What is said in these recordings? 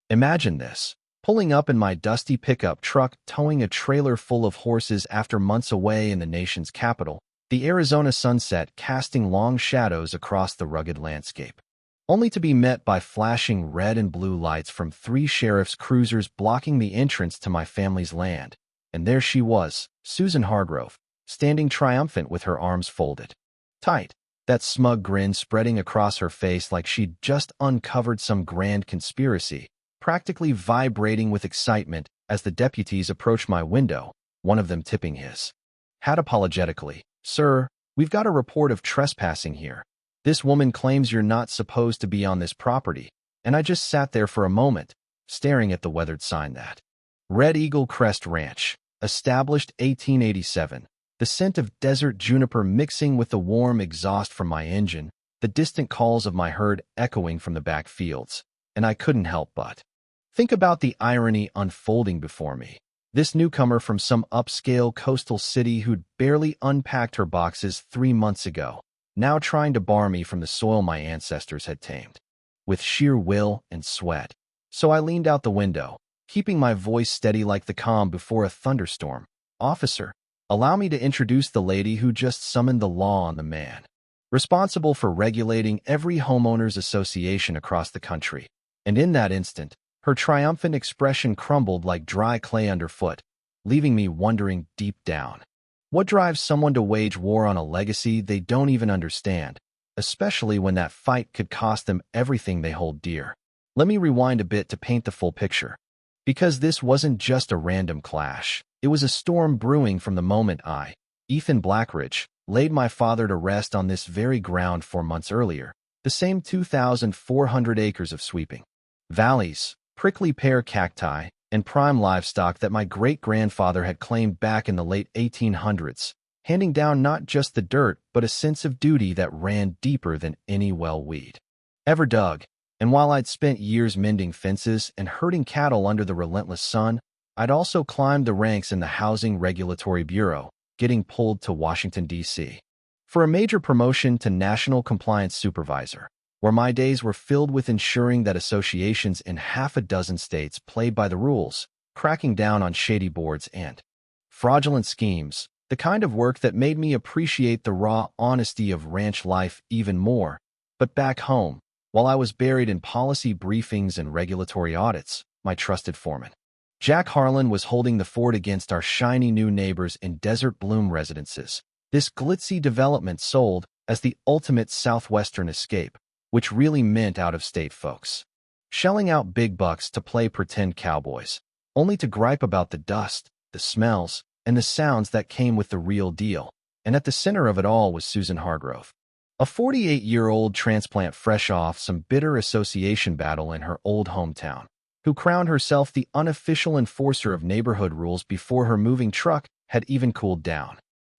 Imagine this, pulling up in my dusty pickup truck, towing a trailer full of horses after months away in the nation's capital, the Arizona sunset casting long shadows across the rugged landscape, only to be met by flashing red and blue lights from 3 sheriff's cruisers blocking the entrance to my family's land. And there she was, Susan Hargrove, standing triumphant with her arms folded tight, that smug grin spreading across her face like she'd just uncovered some grand conspiracy, practically vibrating with excitement as the deputies approached my window, one of them tipping his hat apologetically. "Sir, we've got a report of trespassing here. This woman claims you're not supposed to be on this property." And I just sat there for a moment, staring at the weathered sign that Red Eagle Crest Ranch, established 1887, the scent of desert juniper mixing with the warm exhaust from my engine, the distant calls of my herd echoing from the back fields, and I couldn't help but think about the irony unfolding before me. This newcomer from some upscale coastal city who'd barely unpacked her boxes 3 months ago, now trying to bar me from the soil my ancestors had tamed, with sheer will and sweat. So I leaned out the window, keeping my voice steady like the calm before a thunderstorm. "Officer, allow me to introduce the lady who just summoned the law on the man responsible for regulating every homeowners association across the country." And in that instant, her triumphant expression crumbled like dry clay underfoot, leaving me wondering deep down, what drives someone to wage war on a legacy they don't even understand, especially when that fight could cost them everything they hold dear? Let me rewind a bit to paint the full picture. Because this wasn't just a random clash. It was a storm brewing from the moment I, Ethan Blackridge, laid my father to rest on this very ground 4 months earlier, the same 2,400 acres of sweeping valleys, prickly pear cacti, and prime livestock that my great-grandfather had claimed back in the late 1800s, handing down not just the dirt but a sense of duty that ran deeper than any well we'd ever dug. And while I'd spent years mending fences and herding cattle under the relentless sun, I'd also climbed the ranks in the Housing Regulatory Bureau, getting pulled to Washington, D.C. for a major promotion to National Compliance Supervisor, where my days were filled with ensuring that associations in half a dozen states played by the rules, cracking down on shady boards and fraudulent schemes, the kind of work that made me appreciate the raw honesty of ranch life even more. But back home, while I was buried in policy briefings and regulatory audits, my trusted foreman, Jack Harlan, was holding the fort against our shiny new neighbors in Desert Bloom Residences, this glitzy development sold as the ultimate southwestern escape, which really meant out-of-state folks shelling out big bucks to play pretend cowboys, only to gripe about the dust, the smells, and the sounds that came with the real deal. And at the center of it all was Susan Hargrove, a 48-year-old transplant fresh off some bitter association battle in her old hometown, who crowned herself the unofficial enforcer of neighborhood rules before her moving truck had even cooled down.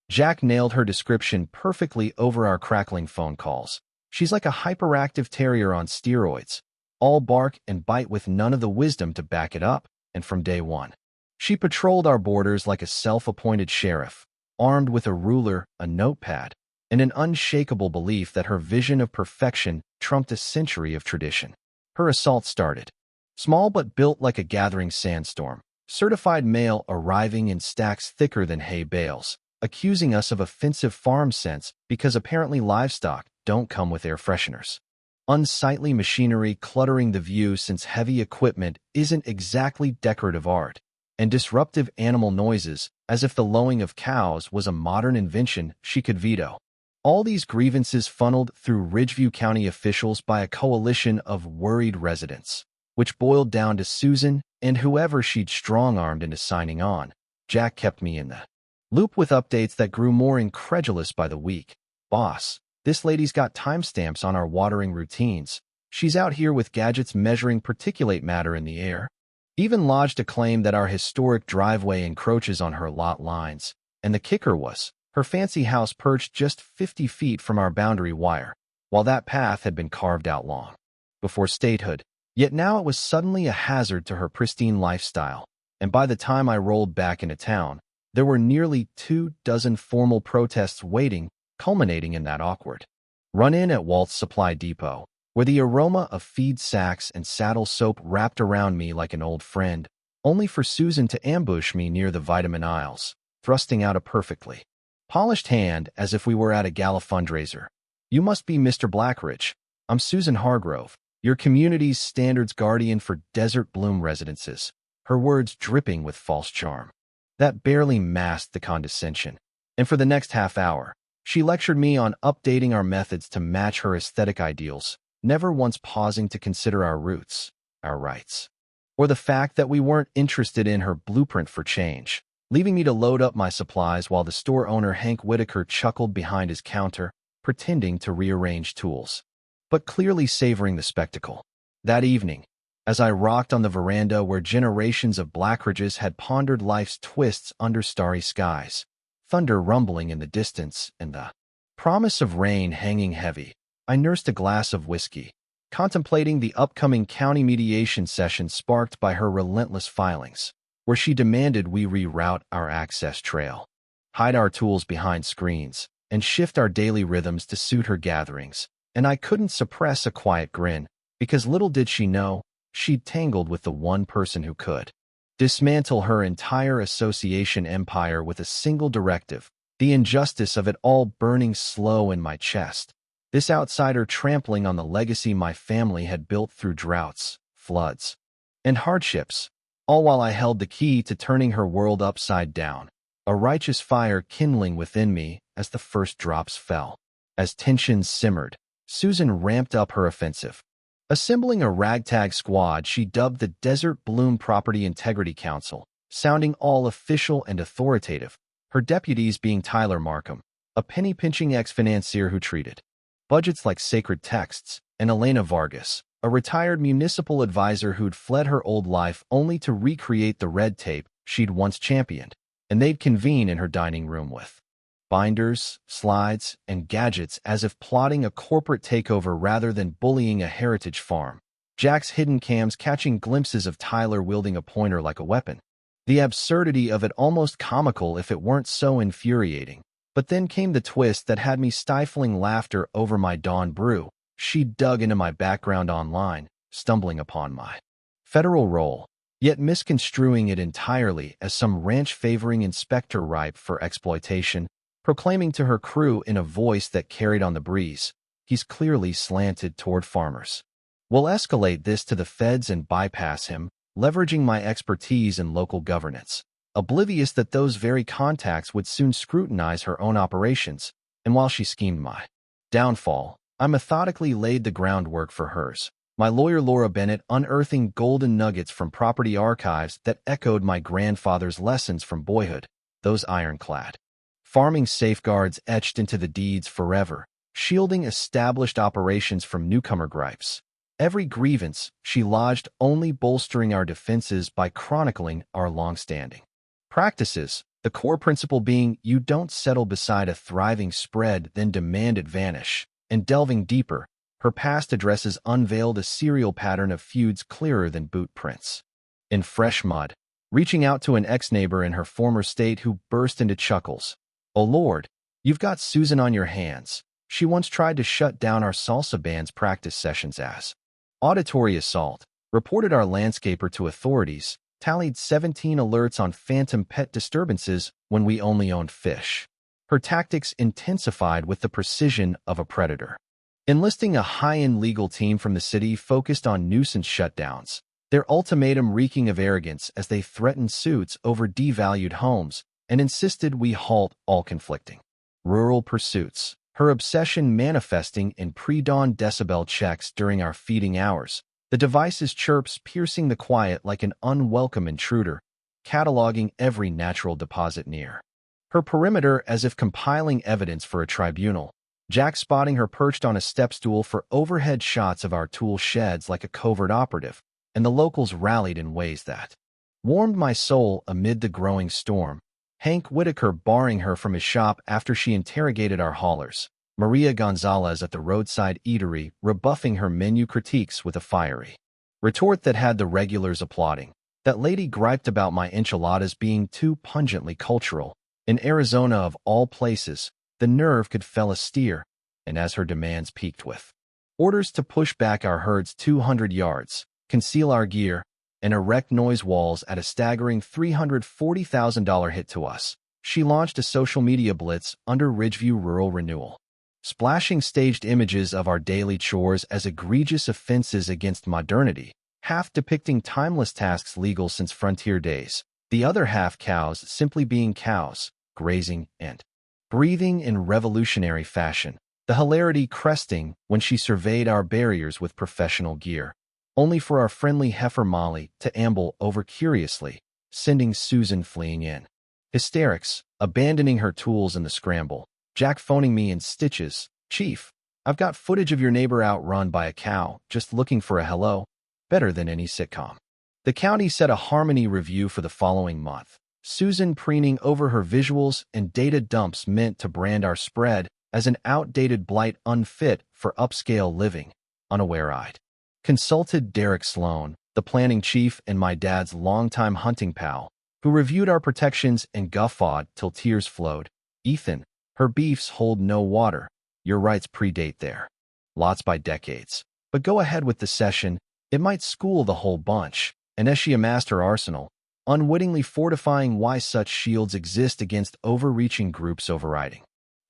Jack nailed her description perfectly over our crackling phone calls. She's like a hyperactive terrier on steroids, all bark and bite with none of the wisdom to back it up, and from day one, she patrolled our borders like a self-appointed sheriff, armed with a ruler, a notepad, and an unshakable belief that her vision of perfection trumped a century of tradition. Her assault started small but built like a gathering sandstorm, certified mail arriving in stacks thicker than hay bales, accusing us of offensive farm sense because apparently livestock don't come with air fresheners. Unsightly machinery cluttering the view since heavy equipment isn't exactly decorative art, and disruptive animal noises as if the lowing of cows was a modern invention she could veto. All these grievances funneled through Ridgeview County officials by a coalition of worried residents, which boiled down to Susan and whoever she'd strong-armed into signing on. Jack kept me in the loop with updates that grew more incredulous by the week. "Boss, this lady's got timestamps on our watering routines. She's out here with gadgets measuring particulate matter in the air. Even lodged a claim that our historic driveway encroaches on her lot lines. And the kicker was, her fancy house perched just 50 feet from our boundary wire, while that path had been carved out long before statehood. Yet now it was suddenly a hazard to her pristine lifestyle, and by the time I rolled back into town, there were nearly 24 formal protests waiting, culminating in that awkward run-in at Walt's Supply Depot, where the aroma of feed sacks and saddle soap wrapped around me like an old friend, only for Susan to ambush me near the vitamin aisles, thrusting out a perfectly polished hand as if we were at a gala fundraiser. "You must be Mr. Blackridge. I'm Susan Hargrove, your community's standards guardian for Desert Bloom residences," her words dripping with false charm. That barely masked the condescension. And for the next half hour, she lectured me on updating our methods to match her aesthetic ideals, never once pausing to consider our roots, our rights, or the fact that we weren't interested in her blueprint for change, leaving me to load up my supplies while the store owner Hank Whitaker chuckled behind his counter, pretending to rearrange tools, but clearly savoring the spectacle. That evening, as I rocked on the veranda where generations of Blackridges had pondered life's twists under starry skies, thunder rumbling in the distance and the promise of rain hanging heavy, I nursed a glass of whiskey, contemplating the upcoming county mediation session sparked by her relentless filings, where she demanded we reroute our access trail, hide our tools behind screens, and shift our daily rhythms to suit her gatherings. And I couldn't suppress a quiet grin, because little did she know, she'd tangled with the one person who could dismantle her entire association empire with a single directive, the injustice of it all burning slow in my chest. This outsider trampling on the legacy my family had built through droughts, floods, and hardships, all while I held the key to turning her world upside down, a righteous fire kindling within me as the first drops fell. As tensions simmered, Susan ramped up her offensive. Assembling a ragtag squad she dubbed the Desert Bloom Property Integrity Council, sounding all official and authoritative, her deputies being Tyler Markham, a penny-pinching ex-financier who treated budgets like sacred texts, and Elena Vargas, a retired municipal advisor who'd fled her old life only to recreate the red tape she'd once championed, and they'd convene in her dining room with binders, slides, and gadgets as if plotting a corporate takeover rather than bullying a heritage farm. Jack's hidden cams catching glimpses of Tyler wielding a pointer like a weapon. The absurdity of it almost comical if it weren't so infuriating. But then came the twist that had me stifling laughter over my Dawn brew. She dug into my background online, stumbling upon my federal role, yet misconstruing it entirely as some ranch-favoring inspector ripe for exploitation, proclaiming to her crew in a voice that carried on the breeze, "He's clearly slanted toward farmers. We'll escalate this to the feds and bypass him," leveraging my expertise in local governance, oblivious that those very contacts would soon scrutinize her own operations. And while she schemed my downfall, I methodically laid the groundwork for hers, my lawyer Laura Bennett unearthing golden nuggets from property archives that echoed my grandfather's lessons from boyhood, those ironclad farming safeguards etched into the deeds forever, shielding established operations from newcomer gripes. Every grievance she lodged only bolstering our defenses by chronicling our long-standing practices, the core principle being you don't settle beside a thriving spread then demand it vanish. And delving deeper, her past addresses unveiled a serial pattern of feuds clearer than boot prints. In fresh mud, reaching out to an ex-neighbor in her former state who burst into chuckles. "Oh Lord, you've got Susan on your hands. She once tried to shut down our salsa band's practice sessions as auditory assault," reported our landscaper to authorities, tallied 17 alerts on phantom pet disturbances when we only owned fish. Her tactics intensified with the precision of a predator. Enlisting a high-end legal team from the city focused on nuisance shutdowns, their ultimatum reeking of arrogance as they threatened suits over devalued homes and insisted we halt all conflicting rural pursuits, her obsession manifesting in pre-dawn decibel checks during our feeding hours, the device's chirps piercing the quiet like an unwelcome intruder, cataloging every natural deposit near her perimeter as if compiling evidence for a tribunal, Jack spotting her perched on a step stool for overhead shots of our tool sheds like a covert operative, and the locals rallied in ways that warmed my soul amid the growing storm. Hank Whitaker barring her from his shop after she interrogated our haulers, Maria Gonzalez at the roadside eatery rebuffing her menu critiques with a fiery retort that had the regulars applauding. That lady griped about my enchiladas being too pungently cultural. In Arizona of all places, the nerve could fell a steer, and as her demands peaked with Orders to push back our herds 200 yards, conceal our gear, and erect noise walls at a staggering $340,000 hit to us. She launched a social media blitz under Ridgeview Rural Renewal, splashing staged images of our daily chores as egregious offenses against modernity, half depicting timeless tasks legal since frontier days, the other half cows simply being cows, grazing and breathing in revolutionary fashion, the hilarity cresting when she surveyed our barriers with professional gear, only for our friendly heifer Molly to amble over curiously, sending Susan fleeing in hysterics, abandoning her tools in the scramble. Jack phoning me in stitches. "Chief, I've got footage of your neighbor outrun by a cow, just looking for a hello." Better than any sitcom. The county set a Harmony review for the following month. Susan preening over her visuals and data dumps meant to brand our spread as an outdated blight unfit for upscale living, unaware-eyed. Consulted Derek Sloan, the planning chief and my dad's longtime hunting pal, who reviewed our protections and guffawed till tears flowed. "Ethan, her beefs hold no water. Your rights predate there. Lots by decades. But go ahead with the session. It might school the whole bunch." And as she amassed her arsenal, unwittingly fortifying why such shields exist against overreaching groups overriding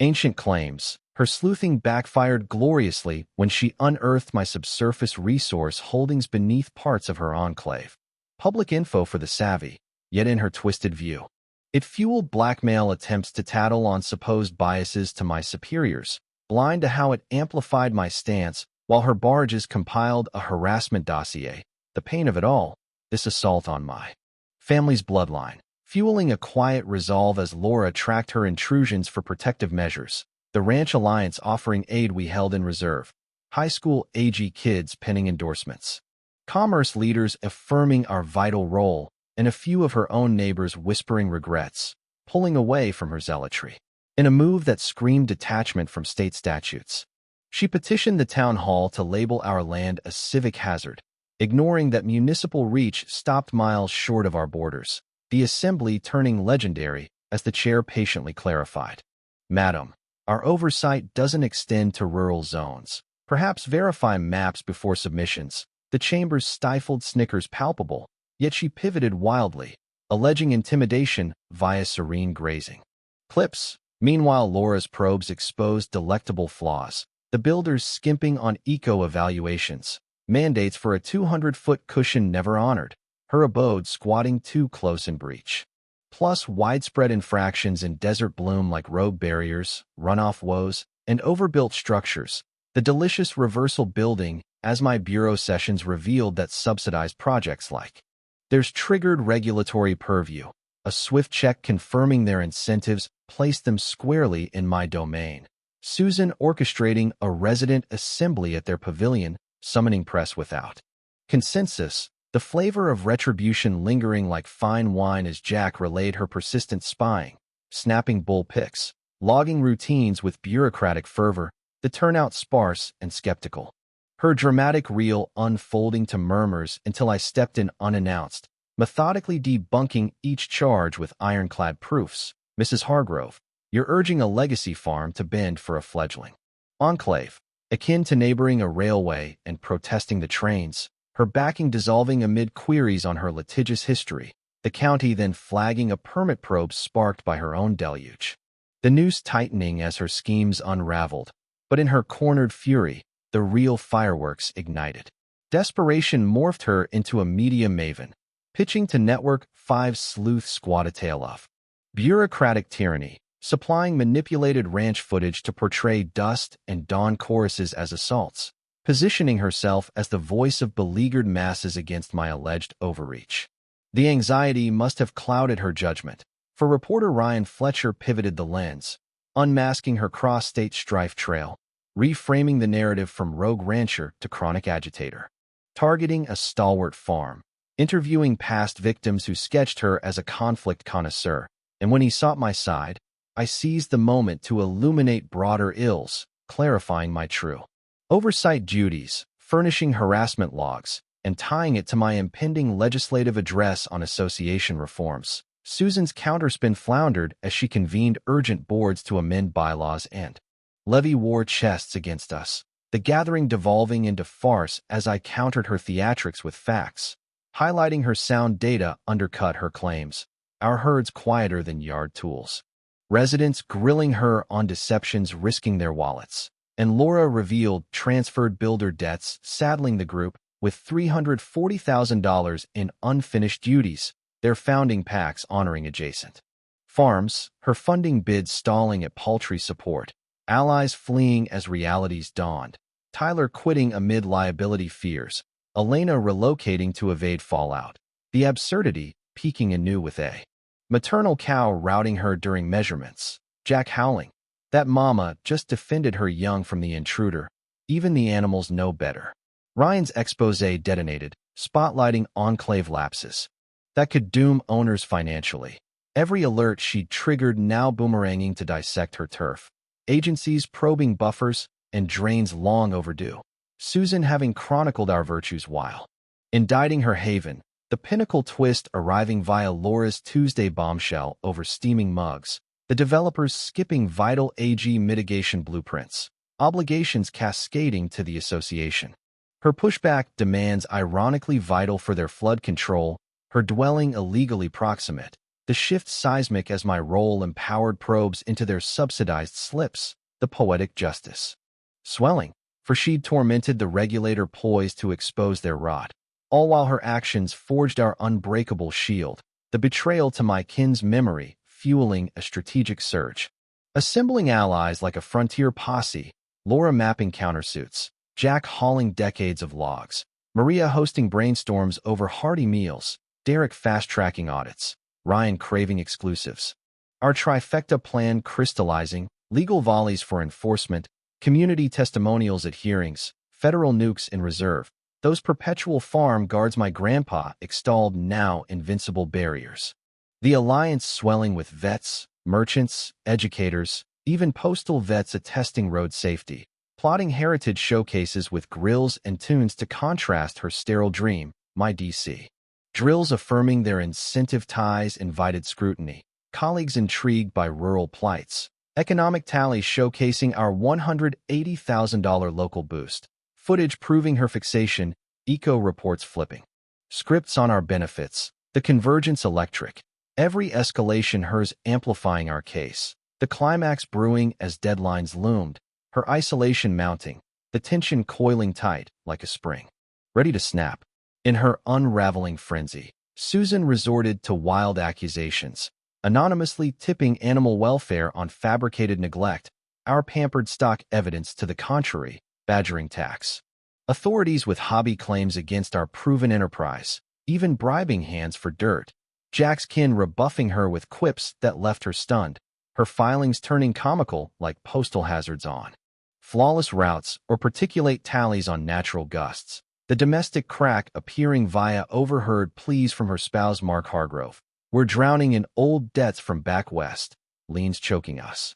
ancient claims, her sleuthing backfired gloriously when she unearthed my subsurface resource holdings beneath parts of her enclave. Public info for the savvy, yet in her twisted view. It fueled blackmail attempts to tattle on supposed biases to my superiors, blind to how it amplified my stance, while her barges compiled a harassment dossier. The pain of it all, this assault on my family's bloodline, fueling a quiet resolve as Laura tracked her intrusions for protective measures. The Ranch Alliance offering aid we held in reserve. High school AG kids penning endorsements. Commerce leaders affirming our vital role, and a few of her own neighbors whispering regrets, pulling away from her zealotry. In a move that screamed detachment from state statutes, she petitioned the town hall to label our land a civic hazard, ignoring that municipal reach stopped miles short of our borders, the assembly turning legendary as the chair patiently clarified. "Madam, our oversight doesn't extend to rural zones. Perhaps verify maps before submissions." The chamber's stifled snickers palpable, yet she pivoted wildly, alleging intimidation via serene grazing. Clips. Meanwhile, Laura's probes exposed delectable flaws, the builders skimping on eco-evaluations, mandates for a 200-foot cushion never honored, her abode squatting too close in breach. Plus widespread infractions in desert bloom like road barriers, runoff woes, and overbuilt structures, the delicious reversal building as my bureau sessions revealed that subsidized projects like there's triggered regulatory purview. A swift check confirming their incentives placed them squarely in my domain. Susan orchestrating a resident assembly at their pavilion, summoning press without consensus, the flavor of retribution lingering like fine wine as Jack relayed her persistent spying, snapping bull pics, logging routines with bureaucratic fervor, the turnout sparse and skeptical. Her dramatic reel unfolding to murmurs until I stepped in unannounced, methodically debunking each charge with ironclad proofs. "Mrs. Hargrove, you're urging a legacy farm to bend for a fledgling enclave, akin to neighboring a railway and protesting the trains," her backing dissolving amid queries on her litigious history, the county then flagging a permit probe sparked by her own deluge. The noose tightening as her schemes unraveled, but in her cornered fury, the real fireworks ignited. Desperation morphed her into a media maven, pitching to Network 5's sleuth squad a tale of bureaucratic tyranny, supplying manipulated ranch footage to portray dust and dawn choruses as assaults, positioning herself as the voice of beleaguered masses against my alleged overreach. The anxiety must have clouded her judgment, for reporter Ryan Fletcher pivoted the lens, unmasking her cross-state strife trail, reframing the narrative from rogue rancher to chronic agitator, targeting a stalwart farm, interviewing past victims who sketched her as a conflict connoisseur, and when he sought my side, I seized the moment to illuminate broader ills, clarifying my true oversight duties, furnishing harassment logs, and tying it to my impending legislative address on association reforms. Susan's counterspin floundered as she convened urgent boards to amend bylaws and levy war chests against us. the gathering devolving into farce as I countered her theatrics with facts. Highlighting her sound data undercut her claims. Our herds quieter than yard tools. Residents grilling her on deceptions risking their wallets. And Laura revealed transferred builder debts saddling the group with $340,000 in unfinished duties, their founding packs honoring adjacent farms, her funding bids stalling at paltry support, allies fleeing as realities dawned, Tyler quitting amid liability fears, Elena relocating to evade fallout, the absurdity peaking anew with a maternal cow routing her during measurements, Jack howling. That mama just defended her young from the intruder. Even the animals know better. Ryan's expose detonated, spotlighting enclave lapses that could doom owners financially. Every alert she'd triggered now boomeranging to dissect her turf. Agencies probing buffers and drains long overdue. Susan having chronicled our virtues while indicting her haven, the pinnacle twist arriving via Laura's Tuesday bombshell over steaming mugs, the developers skipping vital AG mitigation blueprints, obligations cascading to the association. Her pushback demands ironically vital for their flood control, her dwelling illegally proximate, the shift seismic as my role empowered probes into their subsidized slips, the poetic justice swelling, for she'd tormented the regulator poised to expose their rot, all while her actions forged our unbreakable shield, the betrayal to my kin's memory, fueling a strategic surge. Assembling allies like a frontier posse, Laura mapping countersuits, Jack hauling decades of logs, Maria hosting brainstorms over hearty meals, Derek fast-tracking audits, Ryan craving exclusives. Our trifecta plan crystallizing, legal volleys for enforcement, community testimonials at hearings, federal nukes in reserve, those perpetual farm guards my grandpa extolled now invincible barriers. The alliance swelling with vets, merchants, educators, even postal vets attesting road safety, plotting heritage showcases with grills and tunes to contrast her sterile dream, my DC. Drills affirming their incentive ties invited scrutiny, colleagues intrigued by rural plights, economic tallies showcasing our $180,000 local boost, footage proving her fixation, eco reports flipping, scripts on our benefits, the convergence electric, every escalation hers amplifying our case, the climax brewing as deadlines loomed, her isolation mounting, the tension coiling tight like a spring, ready to snap. In her unraveling frenzy, Susan resorted to wild accusations, anonymously tipping animal welfare on fabricated neglect, our pampered stock evidence to the contrary, badgering tax authorities with hobby claims against our proven enterprise, even bribing hands for dirt, Jack's kin rebuffing her with quips that left her stunned, her filings turning comical like postal hazards on flawless routes or particulate tallies on natural gusts, the domestic crack appearing via overheard pleas from her spouse Mark Hargrove. We're drowning in old debts from back west, liens choking us.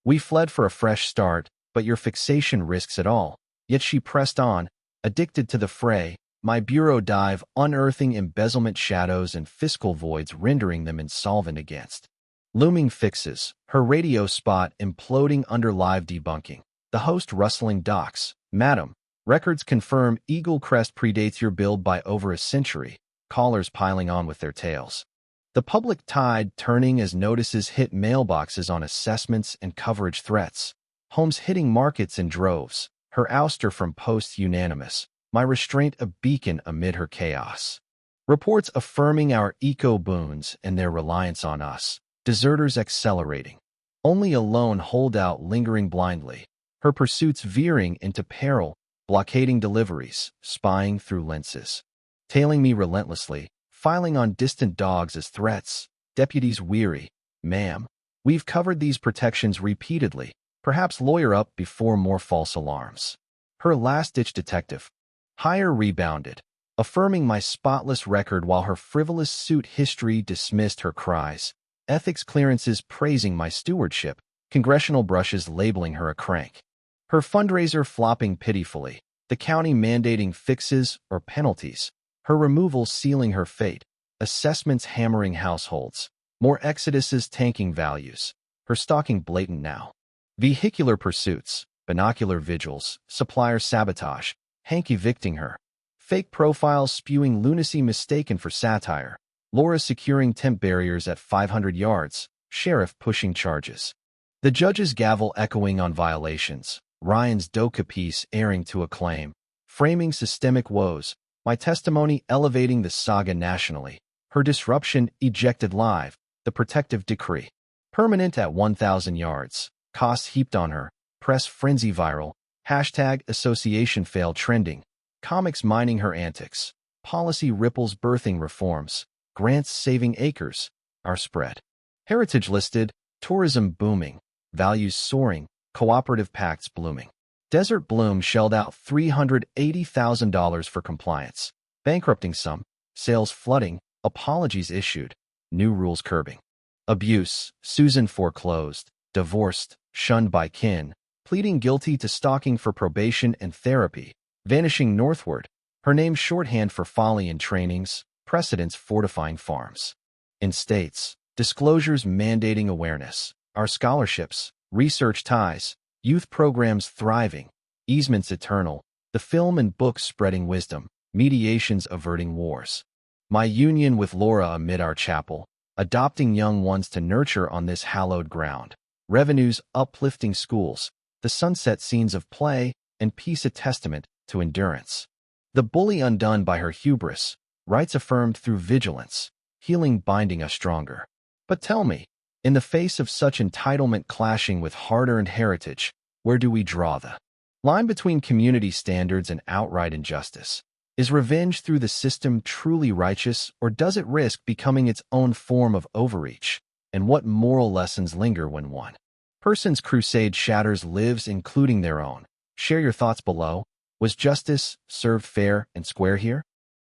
We fled for a fresh start, but your fixation risks it all. Yet she pressed on, addicted to the fray, my bureau dive unearthing embezzlement shadows and fiscal voids rendering them insolvent against looming fixes, her radio spot imploding under live debunking, the host rustling docs, Madam, records confirm Eagle Crest predates your build by over a century, callers piling on with their tales. The public tide turning as notices hit mailboxes on assessments and coverage threats, homes hitting markets in droves, her ouster from posts unanimous, my restraint a beacon amid her chaos. Reports affirming our eco-boons and their reliance on us, deserters accelerating. Only a lone holdout lingering blindly, her pursuits veering into peril, blockading deliveries, spying through lenses. Tailing me relentlessly, filing on distant dogs as threats, deputies weary. Ma'am, we've covered these protections repeatedly, perhaps lawyer up before more false alarms. Her last-ditch detective. Hire rebounded, affirming my spotless record while her frivolous suit history dismissed her cries. Ethics clearances praising my stewardship, congressional brushes labeling her a crank. Her fundraiser flopping pitifully, the county mandating fixes or penalties, her removal sealing her fate, assessments hammering households, more exoduses tanking values, her stalking blatant now. Vehicular pursuits, binocular vigils, supplier sabotage, Hank evicting her, fake profiles spewing lunacy mistaken for satire, Laura securing temp barriers at 500 yards, sheriff pushing charges. The judge's gavel echoing on violations, Ryan's doca piece airing to acclaim, framing systemic woes, my testimony elevating the saga nationally, her disruption ejected live, the protective decree. Permanent at 1,000 yards, costs heaped on her, press frenzy viral, hashtag association fail trending, comics mining her antics, policy ripples birthing reforms, grants saving acres, are spread. Heritage listed, tourism booming, values soaring, cooperative pacts blooming. Desert Bloom shelled out $380,000 for compliance, bankrupting some, sales flooding, apologies issued, new rules curbing. Abuse, Susan foreclosed, divorced, shunned by kin, pleading guilty to stalking for probation and therapy, vanishing northward, her name shorthand for folly in trainings, precedents fortifying farms. In states, disclosures mandating awareness, our scholarships, research ties, youth programs thriving, easements eternal, the film and books spreading wisdom, mediations averting wars. My union with Laura amid our chapel, adopting young ones to nurture on this hallowed ground, revenues uplifting schools, the sunset scenes of play, and peace a testament to endurance. The bully undone by her hubris, rights affirmed through vigilance, healing binding us stronger. But tell me, in the face of such entitlement clashing with hard-earned heritage, where do we draw the line between community standards and outright injustice? Is revenge through the system truly righteous, or does it risk becoming its own form of overreach? And what moral lessons linger when one person's crusade shatters lives, including their own? Share your thoughts below. Was justice served fair and square here?